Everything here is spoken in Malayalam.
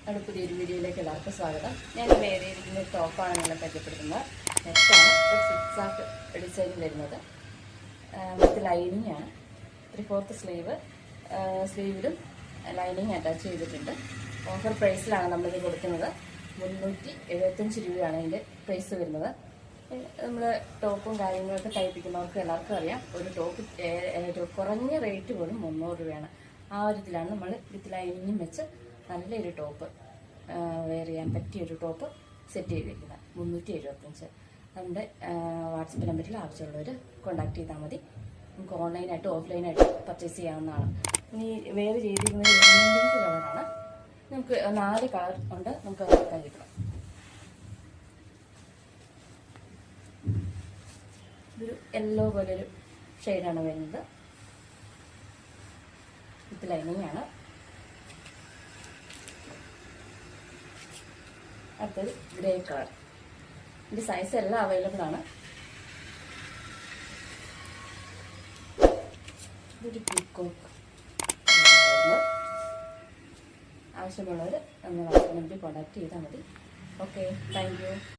നമ്മുടെ പുതിയൊരു വീഡിയോയിലേക്ക് എല്ലാവർക്കും സ്വാഗതം. ഞാൻ ഏരിയയിരിക്കുന്ന ടോപ്പാണ് നിങ്ങളെ പരിചയപ്പെടുത്തുന്നത്. നെറ്റാണ് ഇപ്പോൾ സിക്സാക്ക് ഡിസൈൻ വരുന്നത്. വിത്ത് ലൈനിങ് ആണ്. 3/4 സ്ലീവിലും ലൈനിങ് അറ്റാച്ച് ചെയ്തിട്ടുണ്ട്. ഓഫർ പ്രൈസിലാണ് നമ്മളിത് കൊടുക്കുന്നത്. 375 രൂപയാണ് ഇതിൻ്റെ പ്രൈസ് വരുന്നത്. നമ്മൾ ടോപ്പും കാര്യങ്ങളൊക്കെ തയ്പ്പിക്കുന്നവർക്ക് എല്ലാവർക്കും അറിയാം, ഒരു ടോപ്പ് കുറഞ്ഞ റേറ്റ് പോലും 300 രൂപയാണ്. ആ ഒരു ഇതിലാണ് നമ്മൾ വിത്ത് ലൈനിങ്ങും വെച്ച് നല്ലൊരു ടോപ്പ് വെയർ ചെയ്യാൻ പറ്റിയൊരു ടോപ്പ് സെറ്റ് ചെയ്തിരിക്കുന്നത്. 375. നമ്മുടെ വാട്സപ്പ് നമ്പറിൽ ആവശ്യമുള്ളവർ കോൺടാക്ട് ചെയ്താൽ മതി. നമുക്ക് ഓൺലൈനായിട്ട് ഓഫ്ലൈനായിട്ട് പർച്ചേസ് ചെയ്യാവുന്നതാണ്. ഇനി വെയർ ചെയ്തിരിക്കുന്നത് പിങ്ക് കളറാണ്. നമുക്ക് 4 കളർ ഉണ്ട്. നമുക്ക് കഴിക്കണം. ഇതൊരു യെല്ലോ പോലൊരു ഷെയ്ഡാണ് വരുന്നത്. വിത്ത് ലൈനിങ് ആണ്. അടുത്തൊരു ഗ്രേ കളർ. ഇതിൻ്റെ സൈസ് എല്ലാം അവൈലബിൾ ആണ്. ഇതൊരു പീക്കോക്ക്. ആവശ്യമുള്ളവർ നമ്മൾ വാട്സാപ്പ് നമ്പറിൽ കോൺടാക്ട് ചെയ്താൽ മതി. Okay, thank you.